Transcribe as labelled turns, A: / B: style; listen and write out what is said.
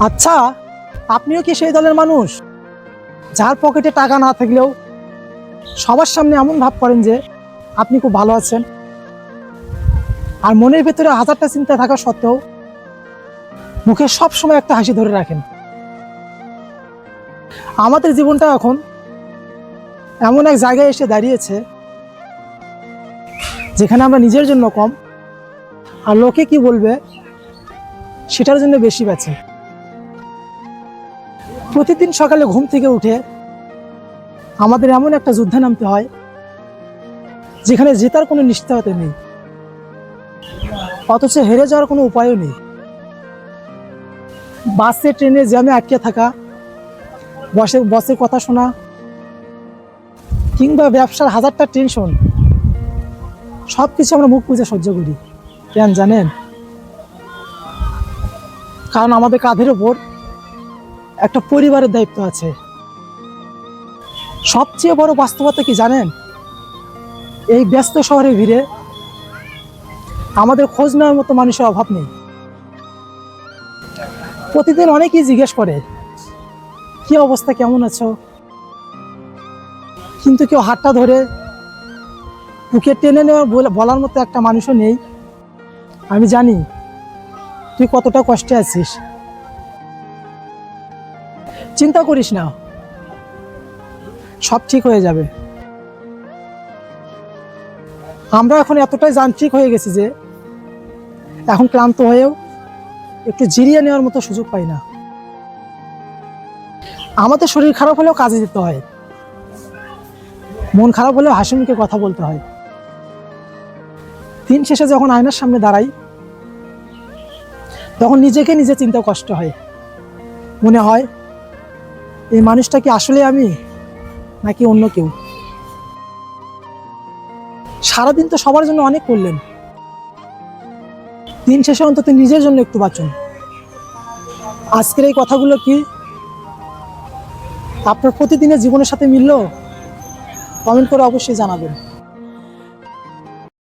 A: আচ্ছা, আপনিও কি সেই দলের মানুষ যার পকেটে টাকা না থাকলেও সবার সামনে এমন ভাব করেন যে আপনি খুব ভালো আছেন, আর মনের ভেতরে হাজারটা চিন্তা থাকা সত্ত্বেও মুখে সব সময় একটা হাসি ধরে রাখেন? আমাদের জীবনটা এখন এমন এক জায়গায় এসে দাঁড়িয়েছে যেখানে আমরা নিজের জন্য কম আর লোকে কি বলবে সেটার জন্য বেশি বাঁচি। প্রতিদিন সকালে ঘুম থেকে উঠে আমাদের এমন একটা যুদ্ধে নামতে হয় যেখানে জেতার কোনো নিশ্চয়তা নেই, অথচ হেরে যাওয়ার কোনো উপায়ও নেই। বাসে ট্রেনে জ্যামে আটকে থাকা, বসের কথা শোনা, কিংবা ব্যবসার হাজারটা টেনশন, সব কিছু আমরা মুখ বুজে সহ্য করি। কেন জানেন? কারণ আমাদের কাঁধের ওপর একটা পরিবারের দায়িত্ব আছে। সবচেয়ে বড় বাস্তবতা কি জানেন? এই ব্যস্ত শহরের ভিড়ে আমাদের খোঁজ নেওয়ার মতো মানুষের অভাব নেই। প্রতিদিন অনেকেই জিজ্ঞেস করে কি অবস্থা, কেমন আছো, কিন্তু কেউ হাতটা ধরে বুকে টেনে নেওয়ার বলার মতো একটা মানুষও নেই আমি জানি তুই কতটা কষ্টে আছিস। চিন্তা করিস না, সব ঠিক হয়ে যাবে। আমরা এখন এতটাই যান্ত্রিক হয়ে গেছি যে এখন ক্লান্ত হয়েও একটু জিরিয়ে নেওয়ার মতো সুযোগ পাই না। আমাদের শরীর খারাপ হলেও কাজে যেতে হয়, মন খারাপ হলেও হাসি মুখে কথা বলতে হয়। দিন শেষে যখন আয়নার সামনে দাঁড়াই তখন নিজেকে নিজে চিন্তা কষ্ট হয়। মনে হয় এই মানুষটা কি আসলে আমি নাকি অন্য কেউ? সারাদিন তো সবার জন্য অনেক করলেন, দিন শেষে অন্তত নিজের জন্য একটু বাঁচুন। আজকের এই কথাগুলো কি আপনার প্রতিদিনের জীবনের সাথে মিললো? কমেন্ট করে অবশ্যই জানাবেন।